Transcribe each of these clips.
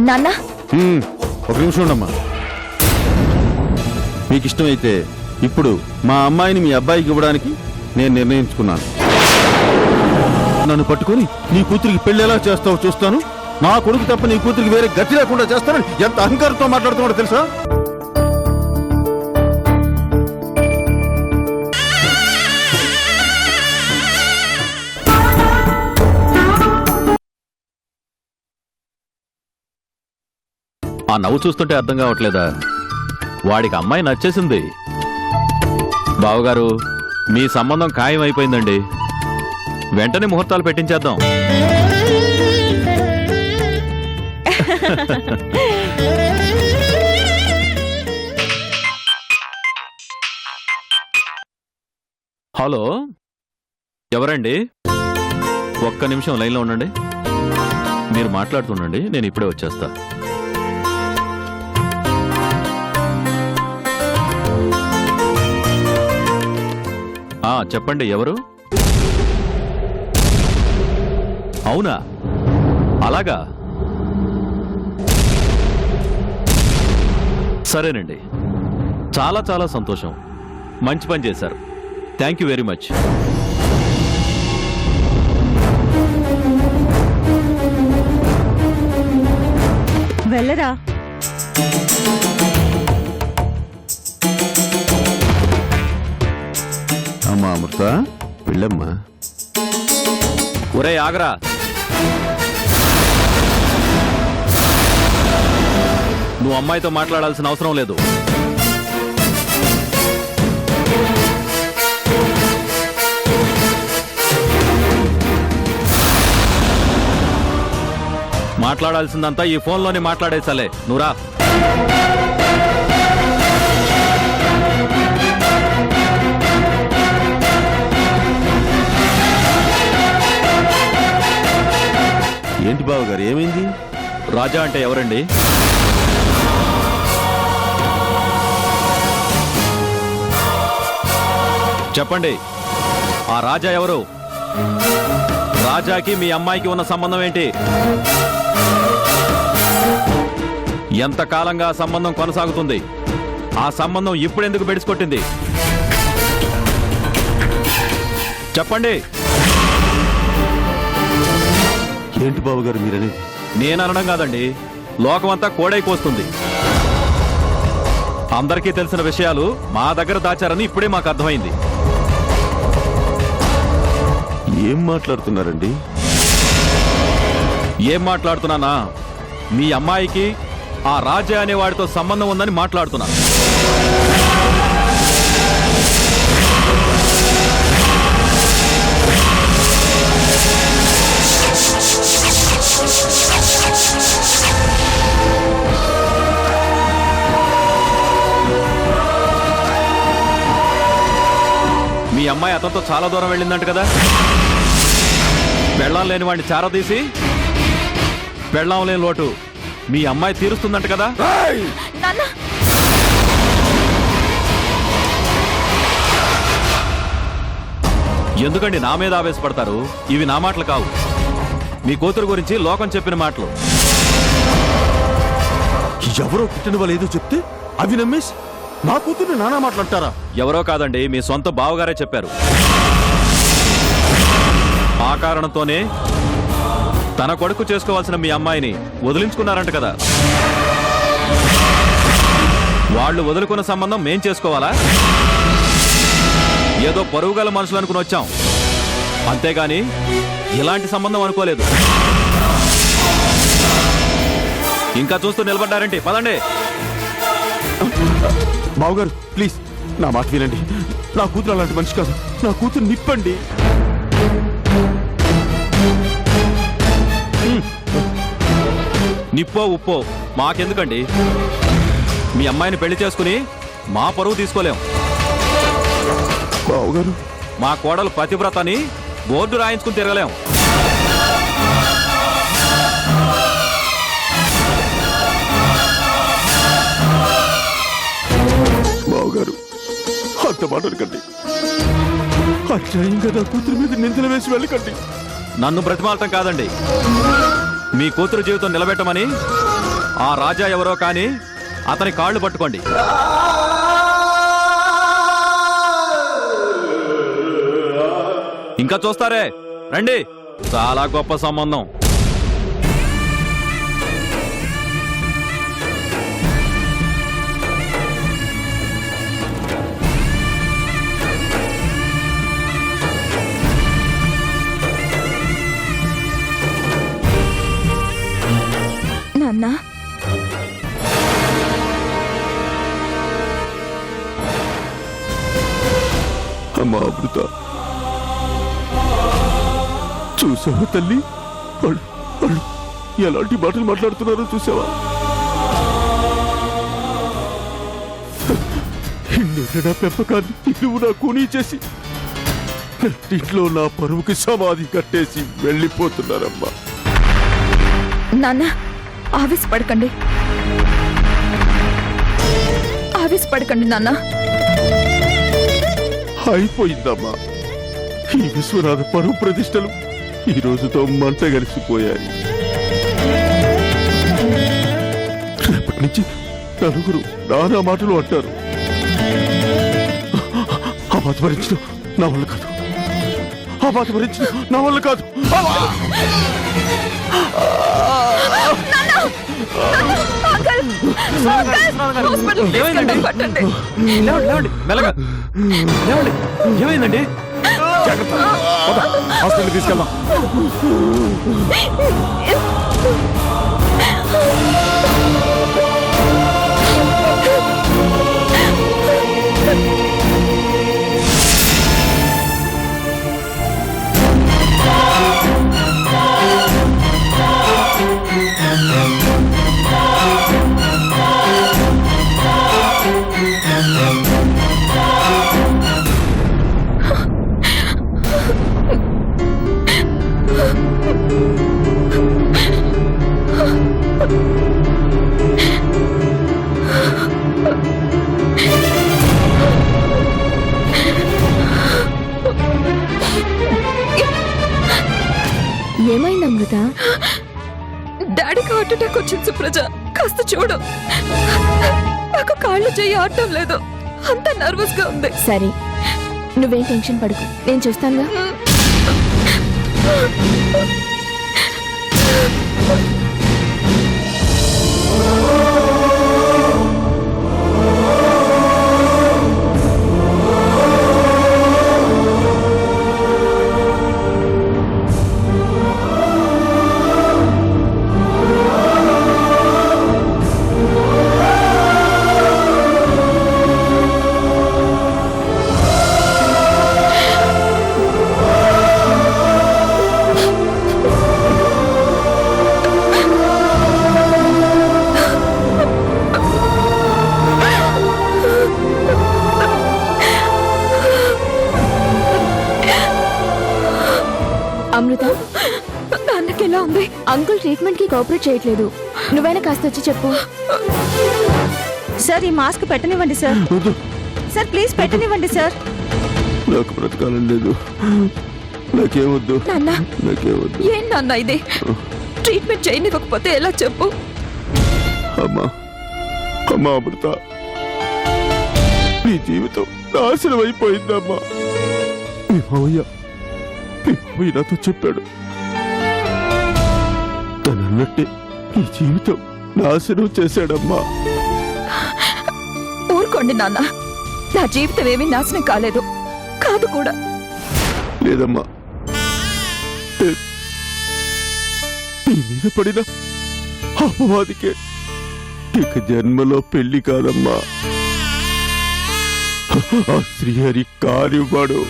నాన్న ఒక నిమిషం ఉండమ్మా. మీకు ఇష్టమైతే ఇప్పుడు మా అమ్మాయిని మీ అబ్బాయికి ఇవ్వడానికి నేను నిర్ణయించుకున్నాను. నన్ను పట్టుకొని నీ కూతురికి పెళ్లి ఎలా చేస్తావో చూస్తాను. నా కొడుకు తప్ప నీ కూతురికి వేరే గతి లేకుండా చేస్తానని ఎంత అహంకారంతో మాట్లాడుతున్నాడో తెలుసా? ఆ నవ్వు చూస్తుంటే అర్థం కావట్లేదా? వాడికి అమ్మాయి నచ్చేసింది. బావగారు, మీ సంబంధం ఖాయం అయిపోయిందండి. వెంటనే ముహూర్తాలు పెట్టించేద్దాం. హలో, ఎవరండి? ఒక్క నిమిషం లైన్లో ఉండండి. మీరు మాట్లాడుతుండండి, నేను ఇప్పుడే వచ్చేస్తా. చెప్పండి, ఎవరు? అవునా, అలాగా, సరేనండి. చాలా చాలా సంతోషం. మంచి పని చేశారు. Thank you very much. వెళ్ళరా. అమ్మా అమృత, వెళ్ళమ్మా. ఒరే ఆగరా. నువ్వు అమ్మాయితో మాట్లాడాల్సిన అవసరం లేదు. మాట్లాడాల్సిందంతా ఈ ఫోన్లోనే మాట్లాడేసాలే. నువ్వురా. ఏంటి బావగారు, ఏమైంది? రాజా అంటే ఎవరండి? చెప్పండి, ఆ రాజా ఎవరు? రాజాకి మీ అమ్మాయికి ఉన్న సంబంధం ఏంటి? ఎంతకాలంగా ఆ సంబంధం కొనసాగుతుంది? ఆ సంబంధం ఇప్పుడెందుకు బెడిసికొట్టింది? చెప్పండి. ఏంటి బావగారు మీరనేది? నేననడం కాదండి, లోకమంతా కోడైకోస్తుంది. అందరికీ తెలిసిన విషయాలు మా దగ్గర దాచారని ఇప్పుడే మాకు అర్థమైంది. ఏం మాట్లాడుతున్నారండి? ఏం మాట్లాడుతున్నానా? మీ అమ్మాయికి ఆ రాజా అనే వాడితో సంబంధం ఉందని మాట్లాడుతున్నా. మీ అమ్మాయి అతనితో చాలా దూరం వెళ్ళిందంట కదా. పెళ్ళాం లేని వాడిని చారదీసి పెళ్ళాం లేని లోటు మీ అమ్మాయి తీరుస్తుందంట కదా. ఎందుకండి నా మీద ఆవేశపడతారు? ఇవి నా మాటలు కావు, మీ కూతురు గురించి లోకం చెప్పిన మాటలు. ఎవరో పుట్టిన వాళ్ళు ఏదో చెప్తే అవి నమ్మేసి నా కూతుర్ని నానా మాట్లాడతారా? ఎవరో కాదండి, మీ సొంత బావగారే చెప్పారు. ఆ కారణంతోనే తన కొడుకు చేసుకోవాల్సిన మీ అమ్మాయిని వదిలించుకున్నారంట కదా. వాళ్ళు వదులుకున్న సంబంధం మేం చేసుకోవాలా? ఏదో పరువుగల మనుషులు అనుకుని వచ్చాం, అంతేగాని ఇలాంటి సంబంధం అనుకోలేదు. ఇంకా చూస్తూ నిలబడ్డారంటే పదండి. బావగారు ప్లీజ్ నా మాట వినండి. నా కూతురు అలాంటి మనిషి కాదు. నా కూతురు నిప్పండి. నిప్పో ఉప్పో మాకెందుకండి? మీ అమ్మాయిని పెళ్లి చేసుకుని మా పరువు తీసుకోలేం. బావగారు, మా కోడలు పతివ్రత అని బోర్డు రాయించుకుని తిరగలేం. బావగారు అంత మాట్లాడకండి. అన్యాయంగా నా కూతురు మీద నిందలు వేసి వెళ్ళకండి. నన్ను బ్రతిమాలటం కాదండి, మీ కూతురు జీవితం నిలబెట్టమని ఆ రాజా ఎవరో కానీ అతని కాళ్ళు పట్టుకోండి. ఇంకా చూస్తారే, రండి. చాలా గొప్ప సంబంధం. నాన్నా, అమ్మా అమృత, చూసావా తల్లి? వాళ్ళు వాళ్ళు ఎలాంటి మాటలు మాట్లాడుతున్నారో చూసావా? ఇన్నేళ్ళ నా పెంపకాన్ని నువ్వు నా కూనీ చేసి ఇంట్లో నా పరువుకి సమాధి కట్టేసి వెళ్ళిపోతున్నారమ్మా. నాన్న, ఆవేశపడకండి. ఆవేశపడకండి నాన్న. అయిపోయిందమ్మా. ఈ విశ్వనాథ పరువు ప్రతిష్టలు ఈ రోజుతో మంట కలిసిపోయాయి. రేపటి నుంచి నలుగురు నానా మాటలు అంటారు. ఆ బాధ భరించడం నా వల్ల కాదు. ఆ బాధ భరించడం నా వల్ల కాదు. ఏమైందండి? హాస్పిటల్ తీసుకెళ్దాం. ఏమైంది అమృత? డాడీకి హార్ట్ అటాక్ వచ్చింది సుప్రజ. కాస్త చూడు. నాకు కాళ్ళు చెయ్యి ఆడటం లేదు. అంతా నర్వస్ గా ఉంది. సరే, నువ్వేం టెన్షన్ పడకు, నేను చూస్తానుగా. అమృత, నాన్నకి ఎలా ఉంది? అంకుల్ ట్రీట్మెంట్ కి కోఆపరేట్ చేయట్లేదు. నువ్వైనా కాస్త వచ్చి చెప్పు. సార్, ఈ మాస్క్ పెట్టనివ్వండి సార్. వద్దు, సార్ ప్లీజ్ పెట్టనివ్వండి సార్. నాకు బ్రతకాలని లేదు. నాకేమొద్దు, నాన్న, నాకేమొద్దు. ఏం నాన్న ఇది? ట్రీట్మెంట్ చేయనివ్వకపోతే ఎలా చెప్పు? అమ్మా, అమ్మా అమృత, నీ జీవితం నాశనం అయిపోయిందమ్మా. మీ మావయ్య నాతో చెప్పాడు. తనన్నట్టే నీ జీవితం నాశనం చేశాడమ్మా. ఊరుకోండి నాన్న, నా జీవితం ఏమీ నాశనం కాలేదు. కాదు కూడా. లేదమ్మా, నీ మీద పడిన అపవాదికే ఇక జన్మలో పెళ్లి కాదమ్మా. ఆ శ్రీహరి కానివ్వడు.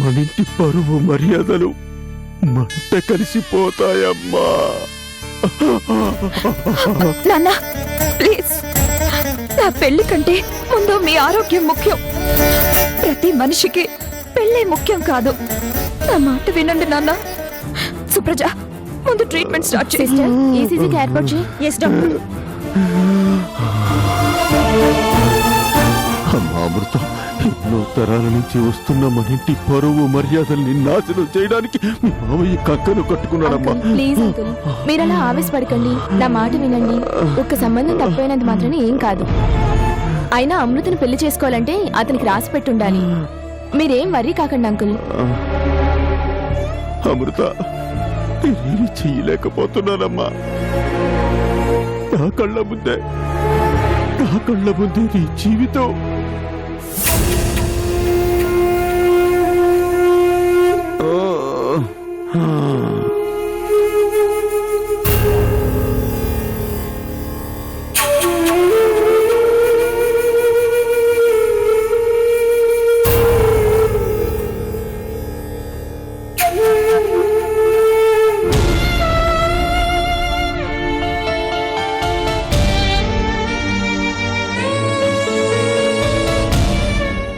మనింటి పరువు మర్యాదలు మంట కలిసిపోతాయమ్మా. నాన్న ప్లీజ్, నా పెళ్లి కంటే ముందు మీ ఆరోగ్యం ముఖ్యం. ప్రతి మనిషికి పెళ్ళే ముఖ్యం కాదు. నా మాట వినండి నాన్న. సుప్రజ, ముందు ట్రీట్మెంట్ స్టార్ట్ చేయి. సిస్టర్, ఈసీజీకి ఏర్పాటు చేయి. Yes doctor. అమ్మా అమృత, ఎన్నో తరాల నుంచి వస్తున్న మన ఇంటి పరువు మర్యాదల్ని నాశనం చేయడానికి మీ మామయ్య కక్కను కట్టుకున్నాడమ్మా. అంకుల్, ప్లీజ్ అంకుల్, మీరు అలా ఆవేశపడకండి. నా మాట వినండి. ఒక్క సంబంధం తప్పైనంత మాత్రమే ఏం కాదు. అయినా అమృతను పెళ్లి చేసుకోవాలంటే అతనికి రాసి పెట్టుండాలి. మీరేం వర్రీ కాకండి అంకుల్. అమృత, నేనేమి చెయ్యలేకపోతున్నానమ్మా. నా కళ్ళ ముందే నీ జీవితం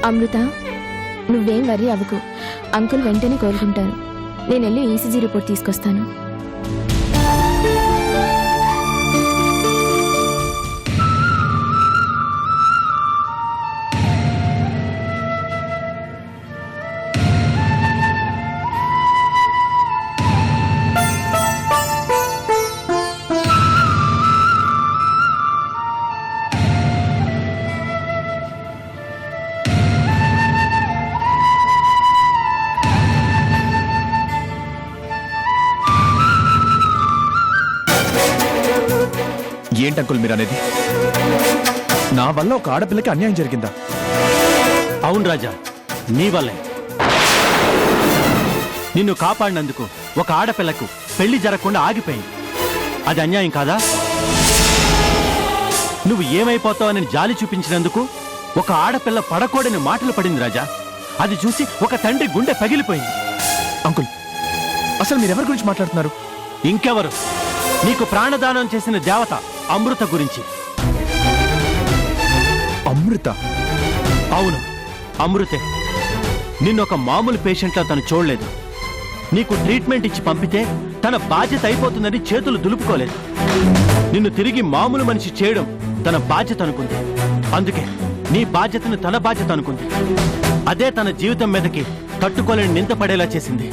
అమృత, నువ్వేం వర్రీ అవ్వకు. అంకుల్ వెంటనే కోలుకుంటారు. నేను వెళ్ళి ఈసీజీ రిపోర్ట్ తీసుకొస్తాను. ఏంటి అంకుల్ మీరు అనేది? నా వల్ల ఒక ఆడపిల్లకి అన్యాయం జరిగిందా? అవును రాజా, నీ వల్లే. నిన్ను కాపాడినందుకు ఒక ఆడపిల్లకు పెళ్లి జరగకుండా ఆగిపోయింది. అది అన్యాయం కాదా? నువ్వు ఏమైపోతావని జాలి చూపించినందుకు ఒక ఆడపిల్ల పడకూడని మాటలు పడింది రాజా. అది చూసి ఒక తండ్రి గుండె పగిలిపోయింది. అంకుల్, అసలు మీరెవరి గురించి మాట్లాడుతున్నారు? ఇంకెవరు? నీకు ప్రాణదానం చేసిన దేవత అమృత గురించి. అమృత? అవును, అమృతే. నిన్నొక మామూలు పేషెంట్లా తను చూడలేదు. నీకు ట్రీట్మెంట్ ఇచ్చి పంపితే తన బాధ్యత అయిపోతుందని చేతులు దులుపుకోలేదు. నిన్ను తిరిగి మామూలు మనిషి చేయడం తన బాధ్యత అనుకుంది. అందుకే నీ బాధ్యతను తన బాధ్యత అనుకుంది. అదే తన జీవితం మీదకి తట్టుకోలేని నింద పడేలా చేసింది.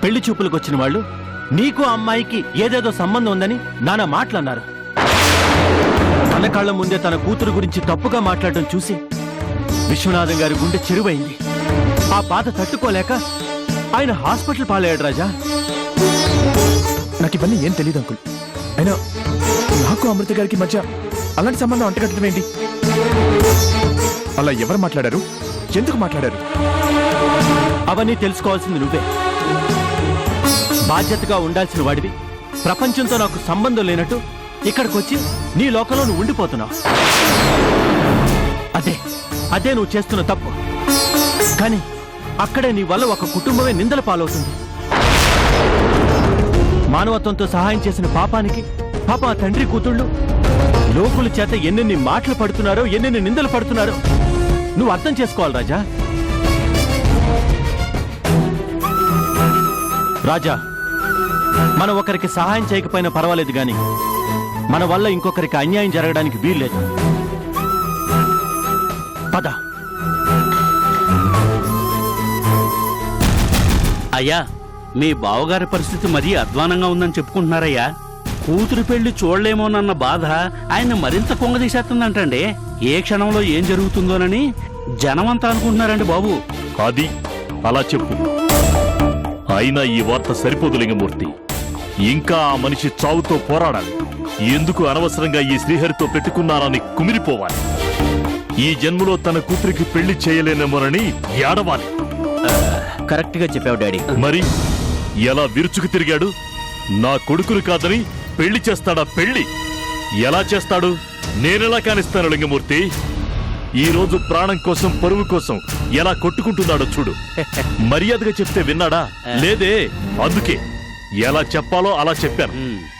పెళ్లి చూపులకు వచ్చిన వాళ్ళు నీకు అమ్మాయికి ఏదేదో సంబంధం ఉందని నానా మాటలన్నారు. తన కళ్ళ ముందే తన కూతురు గురించి తప్పుగా మాట్లాడడం చూసి విశ్వనాథం గారి గుండె చెరువైంది. ఆ బాధ తట్టుకోలేక ఆయన హాస్పిటల్ పాలయ్యాడు రాజా. నాకు ఇవన్నీ ఏం తెలియదు అంకుల్. అయినా నాకు అమృత గారికి మధ్య అలాంటి సంబంధం అంటగట్టడం ఏంటి? అలా ఎవరు మాట్లాడారు? ఎందుకు మాట్లాడారు? అవన్నీ తెలుసుకోవాల్సింది నువ్వే. బాధ్యతగా ఉండాల్సిన వాడివి ప్రపంచంతో నాకు సంబంధం లేనట్టు ఇక్కడికొచ్చి నీ లోకంలో నువ్వు ఉండిపోతున్నావు. అదే నువ్వు చేస్తున్న తప్పు. కానీ అక్కడే నీ వల్ల ఒక కుటుంబమే నిందల పాలవుతుంది. మానవత్వంతో సహాయం చేసిన పాపానికి పాప తండ్రి కూతుళ్ళు లోకుల చేత ఎన్నెన్ని మాటలు పడుతున్నారో, ఎన్నెన్ని నిందలు పడుతున్నారో నువ్వు అర్థం చేసుకోవాలి రాజా. రాజా, మనం ఒకరికి సహాయం చేయకపోయినా పర్వాలేదు గాని మన వల్ల ఇంకొకరికి అన్యాయం జరగడానికి వీల్లేదు. పద. అయ్యా, మీ బావగారి పరిస్థితి మరీ అధ్వానంగా ఉందని చెప్పుకుంటున్నారయ్యా. కూతురు పెళ్లి చూడలేమోనన్న బాధ ఆయన మరింత కుంగదీసేస్తుందంటండి. ఏ క్షణంలో ఏం జరుగుతుందోనని జనమంతా అనుకుంటున్నారండి బాబు. అది అలా చెప్పు. అయినా ఈ వార్త సరిపోదు లింగమూర్తి. ఇంకా ఆ మనిషి చావుతో పోరాడాలి. ఎందుకు అనవసరంగా ఈ శ్రీహరితో పెట్టుకున్నానని కుమిరిపోవాలి. ఈ జన్మలో తన కూతురికి పెళ్లి చేయలేనేమోనని ఏడవాలి. కరెక్ట్ గా చెప్పావు డాడీ. మరి ఎలా విరుచుకు తిరిగాడు? నా కొడుకులు కాదని పెళ్లి చేస్తాడా? పెళ్లి ఎలా చేస్తాడు? నేనెలా కానిస్తాను లింగమూర్తి? ఈ రోజు ప్రాణం కోసం, పరువు కోసం ఎలా కొట్టుకుంటున్నాడో చూడు. మర్యాదగా చెప్తే విన్నాడా? లేదే. అందుకే ఎలా చెప్పాలో అలా చెప్పాను.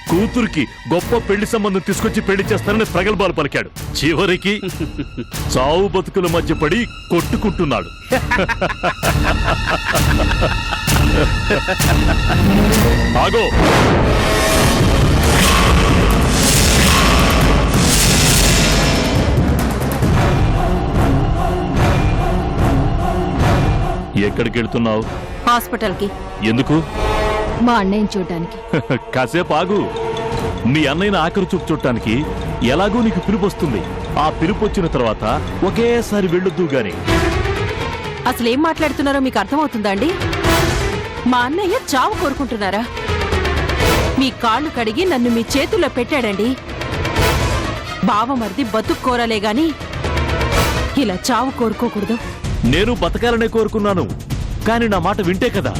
కూతురికి గొప్ప పెళ్లి సంబంధం తీసుకొచ్చి పెళ్లి చేస్తానని ప్రగల్భాలు పలికాడు. చివరికి చావు బతుకుల మధ్య పడి కొట్టుకుంటున్నాడు. ఆగో! ఎక్కడికి వెళ్తున్నావు? హాస్పిటల్కి. ఎందుకు? మా అన్నయ్యని చూడటానికి. కాసేపు ఆగు. మీ అన్నయ్యని ఆఖరి చూపు చూడటానికి ఎలాగో నీకు పిలుపు వస్తుంది. ఆ పిలుపు వచ్చిన తర్వాత ఒకేసారి వెళ్ళొద్దు గాని. అసలు ఏం మాట్లాడుతున్నారో మీకు అర్థమవుతుందా అండి? మా అన్నయ్య చావు కోరుకుంటున్నారా? మీ కాళ్ళు కడిగి నన్ను మీ చేతుల్లో పెట్టాడండి. బావమరిది బతుక్కోరలే గాని ఇలా చావు కోరుకోకూడదు. నేను బతకాలనే కోరుకున్నాను, కానీ నా మాట వింటే కదా.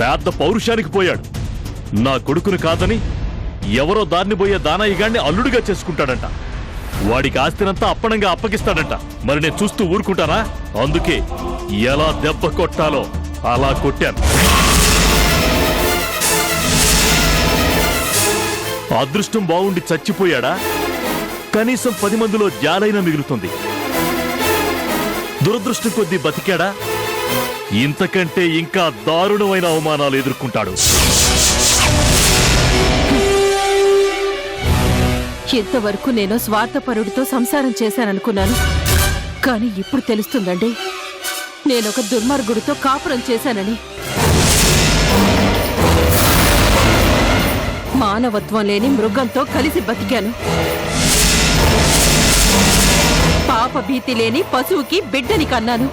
పెద్ద పౌరుషానికి పోయాడు. నా కొడుకును కాదని ఎవరో దాన్ని పోయే దానయ్యగాన్ని అల్లుడిగా చేసుకుంటాడంట. వాడికి ఆస్తినంతా అప్పనంగా అప్పగిస్తాడంట. మరి నేను చూస్తూ ఊరుకుంటానా? అందుకే ఎలా దెబ్బ కొట్టాలో అలా కొట్టాను. అదృష్టం బాగుండి చచ్చిపోయాడా? కనీసం 10 మందిలో జాలైనా మిగులుతుంది. దురదృష్టం కొద్దీ బతికాడా? ఇంతకంటే ఇంకా దారుణమైన అవమానాలు ఎదుర్కొంటాడు. ఇంతవరకు నేను స్వార్థపరుడితో సంసారం చేశాననుకున్నాను, కానీ ఇప్పుడు తెలుస్తుందండి నేనొక దుర్మార్గుడితో కాపురం చేశానని. మానవత్వం లేని మృగంతో కలిసి బతికాను. పాప భీతి లేని పశువుకి బిడ్డని కన్నాను.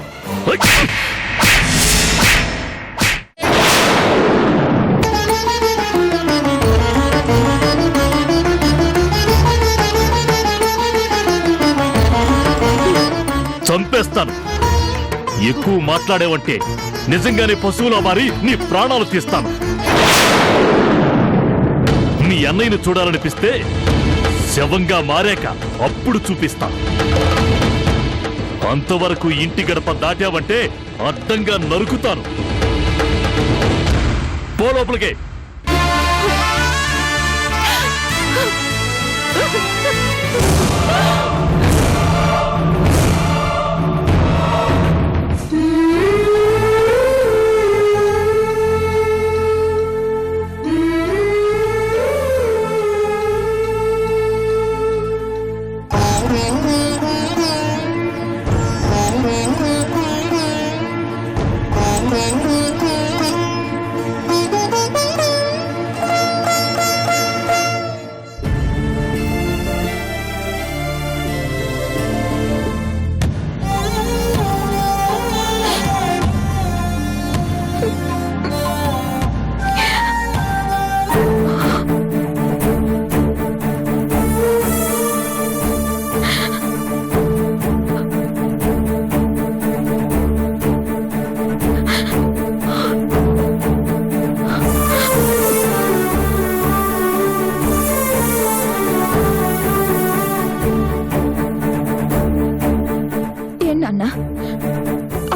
చంపేస్తాను. ఎక్కువ మాట్లాడేవంటే నిజంగానే పశువులా మారి నీ ప్రాణాలు తీస్తాను. నీ అన్నయ్యను చూడాలనిపిస్తే శవంగా మారాక అప్పుడు చూపిస్తా. అంతవరకు ఇంటి గడప దాటావంటే అడ్డంగా నరుకుతాను. పో లోపలికే.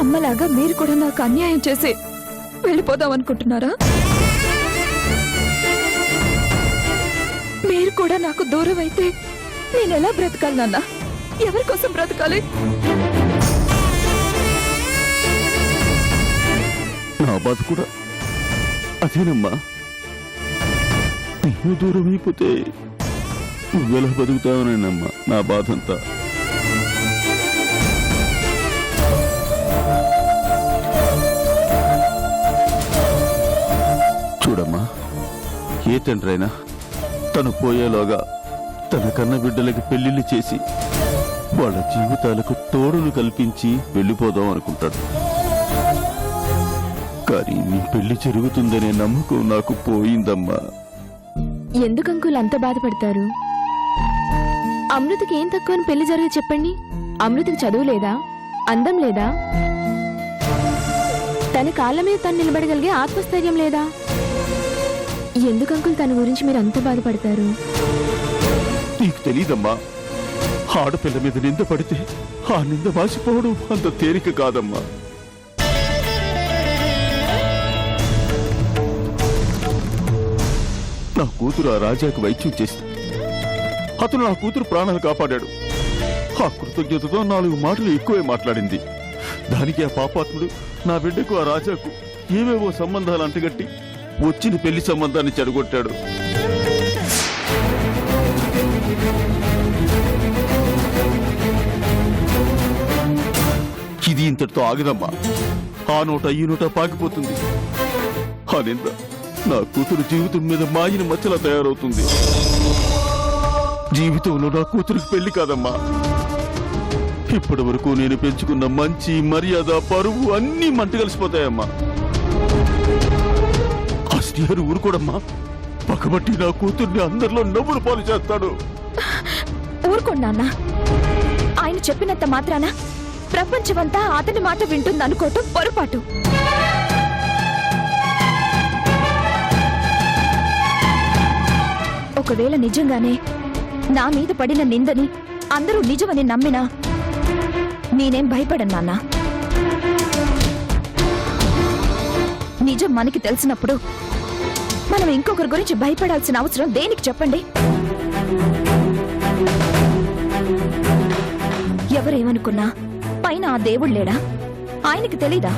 అమ్మలాగా మీరు కూడా నాకు అన్యాయం చేసి వెళ్ళిపోదాం అనుకుంటున్నారా? మీరు కూడా నాకు దూరం అయితే నేను ఎలా బ్రతకాలి నాన్న? ఎవరి కోసం బ్రతకాలి? నా బాధ కూడా అదేనమ్మా. నేను దూరం అయిపోతే నువ్వెలా బతుకుతావనేనమ్మా నా బాధంతా. చూడమ్మా, ఏ తండ్రైనా తను పోయేలోగా తన కన్న బిడ్డలకి పెళ్లిళ్ళు చేసి వాళ్ళ జీవితాలకు తోడును కల్పించి వెళ్ళిపోదాం అనుకుంటాడు. కానీ నీ పెళ్లి జరుగుతుందనే నమ్మకం నాకు పోయిందమ్మా. ఎందుకు అంకుల్ అంత బాధపడతారు? అమృతకి ఏం తక్కువ అని పెళ్లి జరిగి చెప్పండి. అమృతకి చదువు లేదా? అందం లేదా? తన కాళ్ళ మీద తను నిలబడగలిగే ఆత్మస్థైర్యం లేదా? ఎందుకు అంకుల్ తన గురించి మీరు అంత బాధపడతారు? నీకు తెలీదమ్మా, ఆడపిల్ల మీద నింద పడితే ఆ నింద వాసిపోవడం అంత తేలిక కాదమ్మా. నా కూతురు ఆ రాజాకు వైద్యం చేసింది. అతను నా కూతురు ప్రాణాలు కాపాడాడు. ఆ కృతజ్ఞతతో 4 మాటలు ఎక్కువే మాట్లాడింది. దానికి ఆ పాపాత్ముడు నా బిడ్డకు ఆ రాజాకు ఏవేవో సంబంధాలు అంటగట్టి వచ్చిన పెళ్లి సంబంధాన్ని చెడగొట్టాడు. ఇది ఇంతటితో ఆగదమ్మా. ఆ నోట ఈ నోట పాకిపోతుంది. ఆ నింద నా కూతురు జీవితం మీద మాయిన మచ్చలా తయారవుతుంది. జీవితంలో నా కూతురికి పెళ్లి కాదమ్మా, ఇప్పటి వరకు నేను పెంచుకున్న మంచి మర్యాద పరువు అన్నీ మంట కలిసిపోతాయమ్మా. ఆ శ్రీహరి ఊరుకోడమ్మా, పక్కబట్టి నా కూతుర్ని అందరిలో నవ్వులు పాలు చేస్తాడు. ఊరుకోండి నాన్న. ఆయన చెప్పినంత మాత్రాన ప్రపంచమంతా అతని మాట వింటుంది అనుకోవటం పొరపాటు. ఒకవేళ నిజంగానే నా మీద పడిన నిందని అందరూ నిజమని నమ్మినా నేనేం భయపడను నాన్న. నిజం మనకి తెలిసినప్పుడు మనం ఇంకొకరి గురించి భయపడాల్సిన అవసరం దేనికి చెప్పండి? ఎవరేమనుకున్నా పైన ఆ దేవుడు లేడా? ఆయనకి తెలీదా?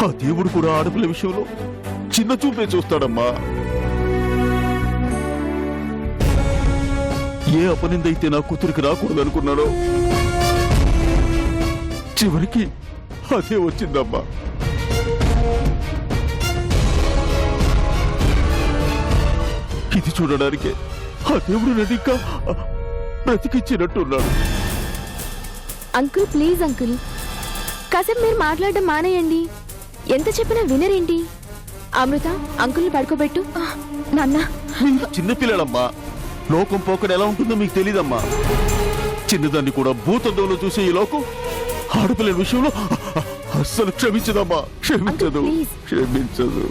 ఆ దేవుడు కూడా ఆడపిల్ల విషయంలో చిన్న చూపే చూస్తాడమ్మా. ఏ అపనిందైతే నా కూతురికి రాకూడదు అనుకున్నాడో చివరికి అదే వచ్చిందమ్మా. ఇది చూడడానికే ఆ దేవుడు నన్ను ఇంకా బ్రతికిచ్చినట్టున్నాడు. అంకుల్ ప్లీజ్ అంకుల్, కాసేపు మీరు మాట్లాడడం మానేయండి. ఎంత చెప్పినా వినరేంటి? అమృత, అంకుల్ని పడుకోబెట్టు. నాన్న, మీరు చిన్నపిల్లలమ్మా, లోకం పోకడ ఎలా ఉంటుందో మీకు తెలీదమ్మా. చిన్నదాన్ని కూడా భూతంలో చూసే ఈ లోకం ఆడపిల్లల విషయంలో అస్సలు క్షమించదమ్మా. క్షమించదు, Uncle, please. క్షమించదు.